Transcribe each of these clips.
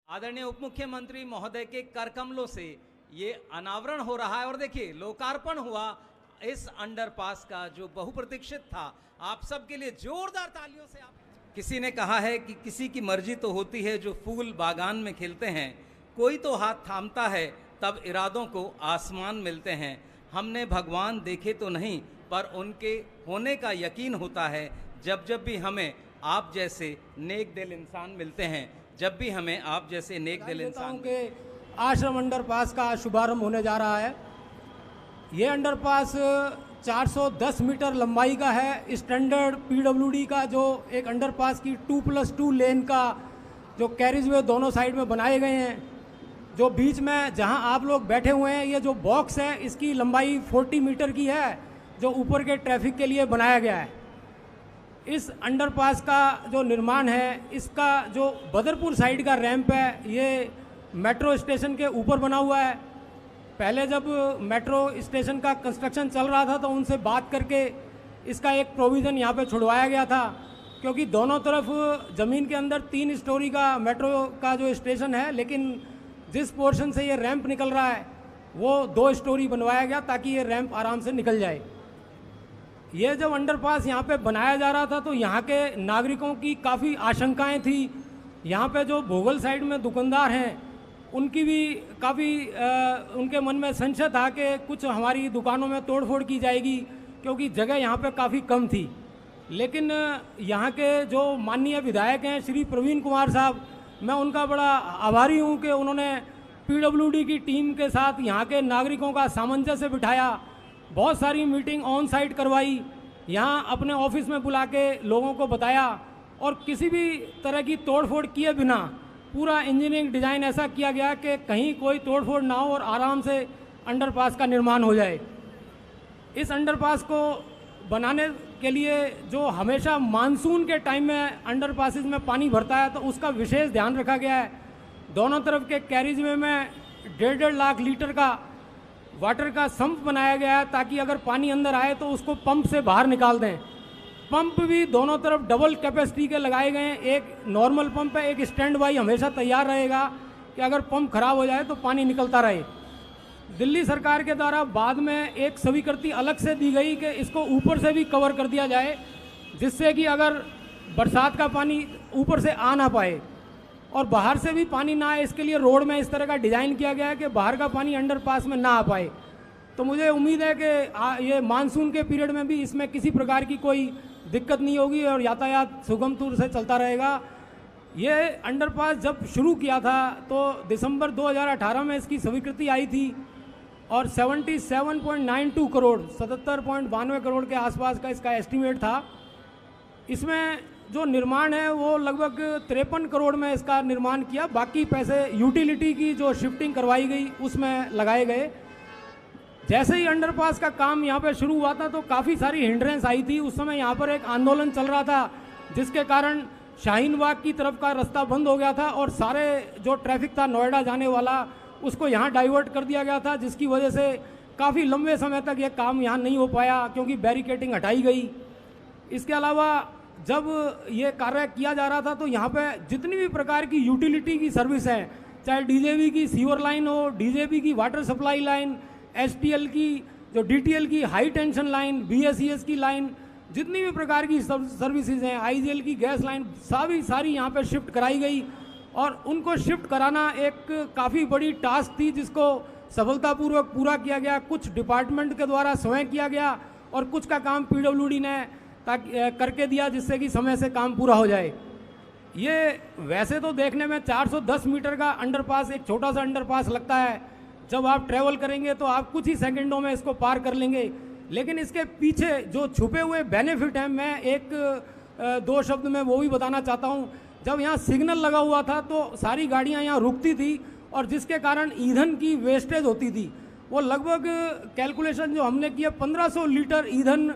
आदरणीय उप मुख्यमंत्री महोदय के करकमलों से ये अनावरण हो रहा है और देखिए लोकार्पण हुआ इस अंडरपास का जो बहुप्रतीक्षित था। आप सबके लिए जोरदार तालियों से आप। किसी ने कहा है कि किसी की मर्जी तो होती है जो फूल बागान में खिलते हैं, कोई तो हाथ थामता है तब इरादों को आसमान मिलते हैं। हमने भगवान देखे तो नहीं पर उनके होने का यकीन होता है जब जब भी हमें आप जैसे नेक दिल इंसान मिलते हैं, जब भी हमें आप जैसे नेक दिल इंसान के आश्रम अंडरपास का शुभारंभ होने जा रहा है। ये अंडरपास 410 मीटर लंबाई का है। स्टैंडर्ड पीडब्ल्यूडी का जो एक अंडरपास की 2+2 लेन का जो कैरिज वे दोनों साइड में बनाए गए हैं। जो बीच में जहां आप लोग बैठे हुए हैं, ये जो बॉक्स है इसकी लंबाई 40 मीटर की है, जो ऊपर के ट्रैफिक के लिए बनाया गया है। इस अंडरपास का जो निर्माण है, इसका जो बदरपुर साइड का रैंप है, ये मेट्रो स्टेशन के ऊपर बना हुआ है। पहले जब मेट्रो स्टेशन का कंस्ट्रक्शन चल रहा था तो उनसे बात करके इसका एक प्रोविज़न यहाँ पे छुड़वाया गया था, क्योंकि दोनों तरफ ज़मीन के अंदर 3 स्टोरी का मेट्रो का जो स्टेशन है, लेकिन जिस पोर्शन से ये रैंप निकल रहा है वो 2 स्टोरी बनवाया गया ताकि ये रैंप आराम से निकल जाए। ये जब अंडरपास यहाँ पे बनाया जा रहा था तो यहाँ के नागरिकों की काफ़ी आशंकाएं थी। यहाँ पे जो भोगल साइड में दुकानदार हैं उनकी भी काफ़ी उनके मन में संशय था कि कुछ हमारी दुकानों में तोड़फोड़ की जाएगी, क्योंकि जगह यहाँ पे काफ़ी कम थी। लेकिन यहाँ के जो माननीय विधायक हैं श्री प्रवीण कुमार साहब, मैं उनका बड़ा आभारी हूँ कि उन्होंने पीडब्ल्यूडी की टीम के साथ यहाँ के नागरिकों का सामंजस्य बिठाया, बहुत सारी मीटिंग ऑन साइट करवाई, यहाँ अपने ऑफिस में बुला के लोगों को बताया और किसी भी तरह की तोड़फोड़ किए बिना पूरा इंजीनियरिंग डिज़ाइन ऐसा किया गया कि कहीं कोई तोड़फोड़ ना हो और आराम से अंडरपास का निर्माण हो जाए। इस अंडरपास को बनाने के लिए जो हमेशा मानसून के टाइम में अंडरपासेस में पानी भरता है तो उसका विशेष ध्यान रखा गया है। दोनों तरफ के कैरिज वे में 1.5 लाख लीटर का वाटर का सम्प बनाया गया है ताकि अगर पानी अंदर आए तो उसको पंप से बाहर निकाल दें। पंप भी दोनों तरफ डबल कैपेसिटी के लगाए गए हैं। एक नॉर्मल पंप है, एक स्टैंड बाई हमेशा तैयार रहेगा कि अगर पंप खराब हो जाए तो पानी निकलता रहे। दिल्ली सरकार के द्वारा बाद में एक स्वीकृति अलग से दी गई कि इसको ऊपर से भी कवर कर दिया जाए, जिससे कि अगर बरसात का पानी ऊपर से आ ना पाए और बाहर से भी पानी ना आए, इसके लिए रोड में इस तरह का डिज़ाइन किया गया है कि बाहर का पानी अंडरपास में ना आ पाए। तो मुझे उम्मीद है कि ये मानसून के पीरियड में भी इसमें किसी प्रकार की कोई दिक्कत नहीं होगी और यातायात सुगम रूप से चलता रहेगा। ये अंडरपास जब शुरू किया था तो दिसंबर 2018 में इसकी स्वीकृति आई थी और 77.92 करोड़ 77.92 करोड़ के आसपास का इसका एस्टीमेट था। इसमें जो निर्माण है वो लगभग 53 करोड़ में इसका निर्माण किया, बाकी पैसे यूटिलिटी की जो शिफ्टिंग करवाई गई उसमें लगाए गए। जैसे ही अंडरपास का काम यहाँ पे शुरू हुआ था तो काफ़ी सारी हिंड्रेंस आई थी। उस समय यहाँ पर एक आंदोलन चल रहा था जिसके कारण शाहीन बाग की तरफ का रास्ता बंद हो गया था और सारे जो ट्रैफिक था नोएडा जाने वाला उसको यहाँ डाइवर्ट कर दिया गया था, जिसकी वजह से काफ़ी लंबे समय तक ये काम यहाँ नहीं हो पाया क्योंकि बैरिकेटिंग हटाई गई। इसके अलावा जब ये कार्य किया जा रहा था तो यहाँ पे जितनी भी प्रकार की यूटिलिटी की सर्विस है, चाहे डीजेबी की सीवर लाइन हो, डीजेबी की वाटर सप्लाई लाइन, एसटीएल की जो डीटीएल की हाई टेंशन लाइन, बीएसईएस की लाइन, जितनी भी प्रकार की सर्विसेज हैं, आईजीएल की गैस लाइन, सारी यहाँ पे शिफ्ट कराई गई और उनको शिफ्ट कराना एक काफ़ी बड़ी टास्क थी जिसको सफलतापूर्वक पूरा किया गया। कुछ डिपार्टमेंट के द्वारा स्वयं किया गया और कुछ का काम पीडब्ल्यूडी ने करके दिया जिससे कि समय से काम पूरा हो जाए। ये वैसे तो देखने में 410 मीटर का अंडरपास एक छोटा सा अंडरपास लगता है, जब आप ट्रैवल करेंगे तो आप कुछ ही सेकंडों में इसको पार कर लेंगे, लेकिन इसके पीछे जो छुपे हुए बेनिफिट हैं मैं एक 2 शब्द में वो भी बताना चाहता हूँ। जब यहाँ सिग्नल लगा हुआ था तो सारी गाड़ियाँ यहाँ रुकती थी और जिसके कारण ईंधन की वेस्टेज होती थी। वो लगभग कैलकुलेशन जो हमने किया 1500 लीटर ईंधन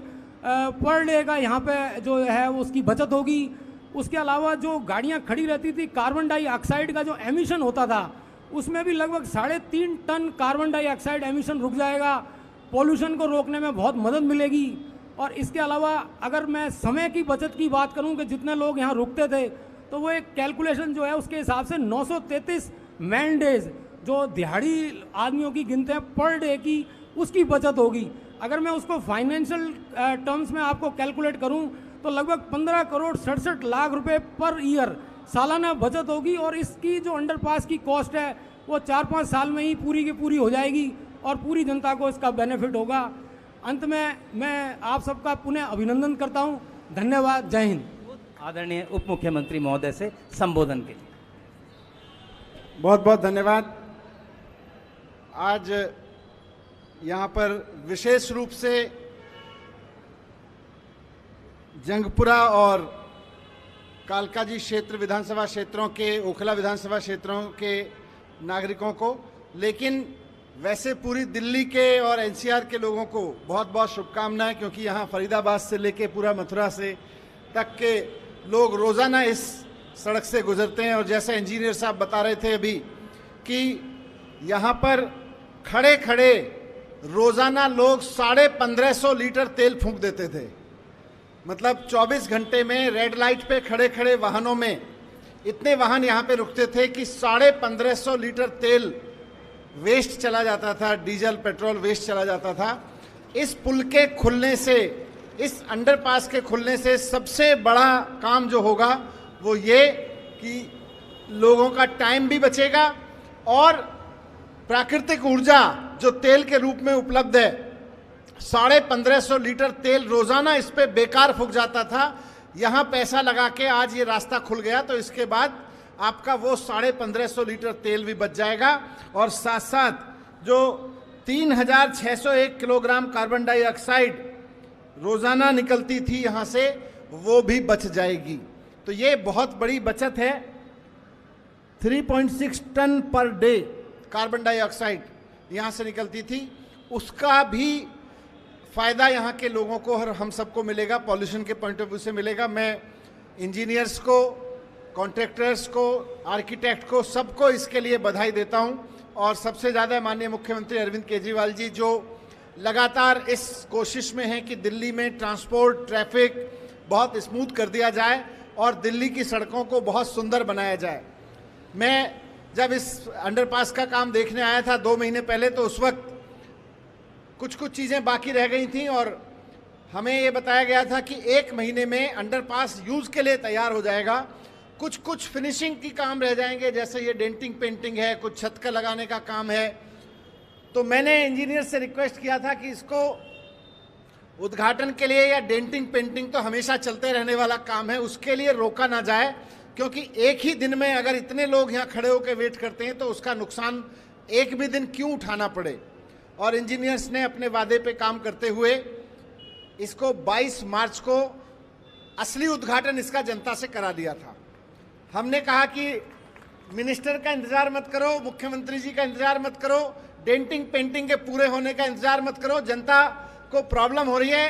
पर डे का यहाँ पे जो है उसकी बचत होगी। उसके अलावा जो गाड़ियाँ खड़ी रहती थी, कार्बन डाइऑक्साइड का जो एमिशन होता था उसमें भी लगभग 3.5 टन कार्बन डाइऑक्साइड एमिशन रुक जाएगा। पोल्यूशन को रोकने में बहुत मदद मिलेगी। और इसके अलावा अगर मैं समय की बचत की बात करूं कि जितने लोग यहाँ रुकते थे तो वो एक कैलकुलेशन जो है उसके हिसाब से 933 मैन डेज जो दिहाड़ी आदमियों की गिनते हैं पर डे की, उसकी बचत होगी। अगर मैं उसको फाइनेंशियल टर्म्स में आपको कैलकुलेट करूं तो लगभग 15 करोड़ 67 लाख रुपए पर ईयर सालाना बचत होगी। और इसकी जो अंडरपास की कॉस्ट है वो 4-5 साल में ही पूरी की पूरी हो जाएगी और पूरी जनता को इसका बेनिफिट होगा। अंत में मैं आप सबका पुनः अभिनंदन करता हूं। धन्यवाद। जय हिंद। आदरणीय उप मुख्यमंत्री महोदय से संबोधन के लिए। बहुत बहुत धन्यवाद। आज यहाँ पर विशेष रूप से जंगपुरा और कालकाजी क्षेत्र विधानसभा क्षेत्रों के, ओखला विधानसभा क्षेत्रों के नागरिकों को, लेकिन वैसे पूरी दिल्ली के और एनसीआर के लोगों को बहुत बहुत शुभकामनाएं, क्योंकि यहाँ फरीदाबाद से लेके पूरा मथुरा से तक के लोग रोज़ाना इस सड़क से गुजरते हैं। और जैसे इंजीनियर साहब बता रहे थे अभी कि यहाँ पर खड़े खड़े रोज़ाना लोग 1550 लीटर तेल फूंक देते थे। मतलब 24 घंटे में रेड लाइट पे खड़े खड़े वाहनों में इतने वाहन यहाँ पे रुकते थे कि 1550 लीटर तेल वेस्ट चला जाता था, डीजल पेट्रोल वेस्ट चला जाता था। इस पुल के खुलने से, इस अंडरपास के खुलने से सबसे बड़ा काम जो होगा वो ये कि लोगों का टाइम भी बचेगा और प्राकृतिक ऊर्जा जो तेल के रूप में उपलब्ध है, 1550 लीटर तेल रोजाना इस पे बेकार फूक जाता था। यहाँ पैसा लगा के आज ये रास्ता खुल गया तो इसके बाद आपका वो 1550 लीटर तेल भी बच जाएगा और साथ साथ जो 3601 किलोग्राम कार्बन डाइऑक्साइड रोजाना निकलती थी यहाँ से, वो भी बच जाएगी। तो ये बहुत बड़ी बचत है। 3.6 ton per day carbon dioxide यहाँ से निकलती थी, उसका भी फायदा यहाँ के लोगों को और हम सबको मिलेगा, पॉल्यूशन के पॉइंट ऑफ व्यू से मिलेगा। मैं इंजीनियर्स को, कॉन्ट्रैक्टर्स को, आर्किटेक्ट को, सबको इसके लिए बधाई देता हूँ। और सबसे ज़्यादा माननीय मुख्यमंत्री अरविंद केजरीवाल जी जो लगातार इस कोशिश में हैं कि दिल्ली में ट्रांसपोर्ट, ट्रैफिक बहुत स्मूथ कर दिया जाए और दिल्ली की सड़कों को बहुत सुंदर बनाया जाए। मैं जब इस अंडरपास का काम देखने आया था 2 महीने पहले, तो उस वक्त कुछ चीज़ें बाकी रह गई थी और हमें ये बताया गया था कि 1 महीने में अंडरपास यूज़ के लिए तैयार हो जाएगा। कुछ फिनिशिंग की काम रह जाएंगे, जैसे ये डेंटिंग पेंटिंग है, कुछ छत का लगाने का काम है। तो मैंने इंजीनियर से रिक्वेस्ट किया था कि इसको उद्घाटन के लिए, या डेंटिंग पेंटिंग तो हमेशा चलते रहने वाला काम है, उसके लिए रोका ना जाए, क्योंकि एक ही दिन में अगर इतने लोग यहाँ खड़े होकर वेट करते हैं तो उसका नुकसान एक भी दिन क्यों उठाना पड़े। और इंजीनियर्स ने अपने वादे पे काम करते हुए इसको 22 मार्च को असली उद्घाटन इसका जनता से करा दिया था। हमने कहा कि मिनिस्टर का इंतजार मत करो, मुख्यमंत्री जी का इंतजार मत करो, डेंटिंग पेंटिंग के पूरे होने का इंतजार मत करो, जनता को प्रॉब्लम हो रही है,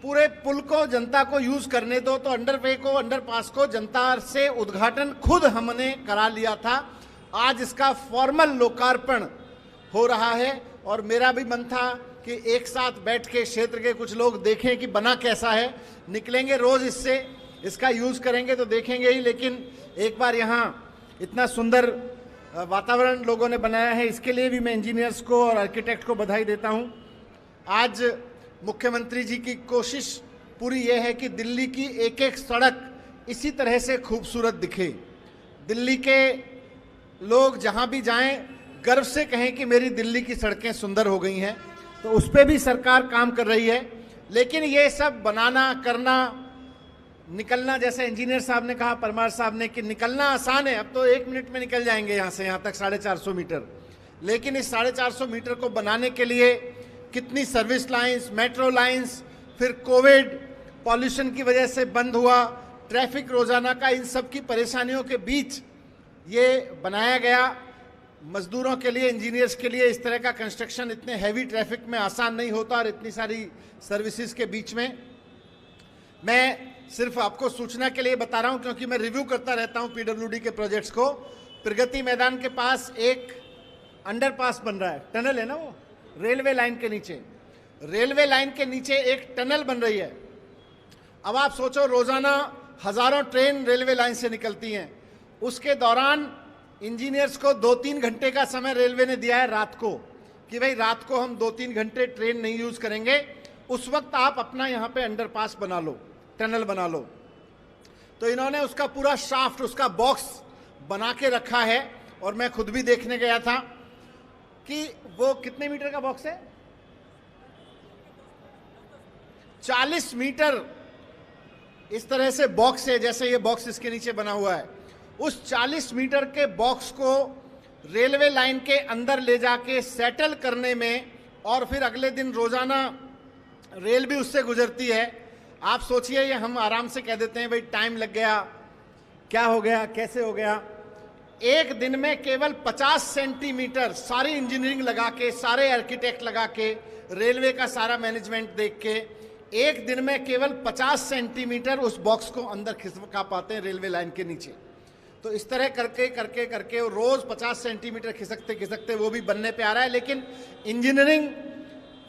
पूरे पुल को जनता को यूज करने दो। तो अंडरवे को, अंडरपास को जनता से उद्घाटन खुद हमने करा लिया था। आज इसका फॉर्मल लोकार्पण हो रहा है और मेरा भी मन था कि एक साथ बैठ के क्षेत्र के कुछ लोग देखें कि बना कैसा है। निकलेंगे रोज इससे, इसका यूज करेंगे तो देखेंगे ही, लेकिन एक बार यहाँ इतना सुंदर वातावरण लोगों ने बनाया है, इसके लिए भी मैं इंजीनियर्स को और आर्किटेक्ट को बधाई देता हूँ। आज मुख्यमंत्री जी की कोशिश पूरी ये है कि दिल्ली की एक एक सड़क इसी तरह से खूबसूरत दिखे। दिल्ली के लोग जहाँ भी जाएं गर्व से कहें कि मेरी दिल्ली की सड़कें सुंदर हो गई हैं। तो उस पर भी सरकार काम कर रही है। लेकिन ये सब बनाना, करना, निकलना, जैसे इंजीनियर साहब ने कहा, परमार साहब ने, कि निकलना आसान है, अब तो 1 मिनट में निकल जाएंगे यहाँ से यहाँ तक 450 मीटर। लेकिन इस 450 मीटर को बनाने के लिए कितनी सर्विस लाइंस, मेट्रो लाइंस, फिर कोविड, पॉल्यूशन की वजह से बंद हुआ, ट्रैफिक रोजाना का, इन सब की परेशानियों के बीच ये बनाया गया। मजदूरों के लिए, इंजीनियर्स के लिए इस तरह का कंस्ट्रक्शन इतने हैवी ट्रैफिक में आसान नहीं होता और इतनी सारी सर्विसेज के बीच में। मैं सिर्फ आपको सूचना के लिए बता रहा हूं क्योंकि मैं रिव्यू करता रहता हूं पीडब्ल्यूडी के प्रोजेक्ट्स को। प्रगति मैदान के पास एक अंडरपास बन रहा है, टनल है ना वो, रेलवे लाइन के नीचे, रेलवे लाइन के नीचे एक टनल बन रही है। अब आप सोचो रोजाना हजारों ट्रेन रेलवे लाइन से निकलती हैं। उसके दौरान इंजीनियर्स को 2-3 घंटे का समय रेलवे ने दिया है रात को, कि भाई रात को हम 2-3 घंटे ट्रेन नहीं यूज करेंगे, उस वक्त आप अपना यहाँ पे अंडरपास बना लो, टनल बना लो। तो इन्होंने उसका पूरा शाफ्ट, उसका बॉक्स बना के रखा है, और मैं खुद भी देखने गया था कि वो कितने मीटर का बॉक्स है, 40 मीटर इस तरह से बॉक्स है, जैसे ये बॉक्स इसके नीचे बना हुआ है। उस 40 मीटर के बॉक्स को रेलवे लाइन के अंदर ले जाके सेटल करने में, और फिर अगले दिन रोजाना रेल भी उससे गुजरती है। आप सोचिए, ये हम आराम से कह देते हैं भाई टाइम लग गया, क्या हो गया, कैसे हो गया। एक दिन में केवल 50 सेंटीमीटर सारी इंजीनियरिंग लगा के, सारे आर्किटेक्ट लगा के, रेलवे का सारा मैनेजमेंट देख के, एक दिन में केवल 50 सेंटीमीटर उस बॉक्स को अंदर खिसका पाते हैं रेलवे लाइन के नीचे। तो इस तरह करके करके करके रोज 50 सेंटीमीटर खिसकते खिसकते वो भी बनने पे आ रहा है। लेकिन इंजीनियरिंग,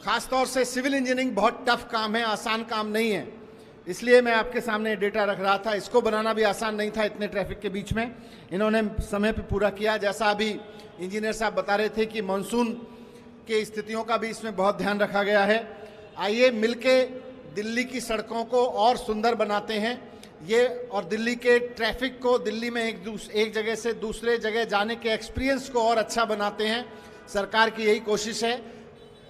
खासतौर से सिविल इंजीनियरिंग, बहुत टफ काम है, आसान काम नहीं है। इसलिए मैं आपके सामने डेटा रख रहा था। इसको बनाना भी आसान नहीं था इतने ट्रैफिक के बीच में, इन्होंने समय पे पूरा किया। जैसा अभी इंजीनियर साहब बता रहे थे कि मानसून के स्थितियों का भी इसमें बहुत ध्यान रखा गया है। आइए मिलके दिल्ली की सड़कों को और सुंदर बनाते हैं ये, और दिल्ली के ट्रैफिक को, दिल्ली में एक जगह से दूसरे जगह जाने के एक्सपीरियंस को और अच्छा बनाते हैं। सरकार की यही कोशिश है,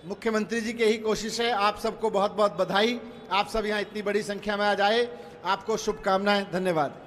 मुख्यमंत्री जी की यही कोशिश है। आप सबको बहुत बहुत बधाई, आप सब यहाँ इतनी बड़ी संख्या में आज आए, आपको शुभकामनाएं, धन्यवाद।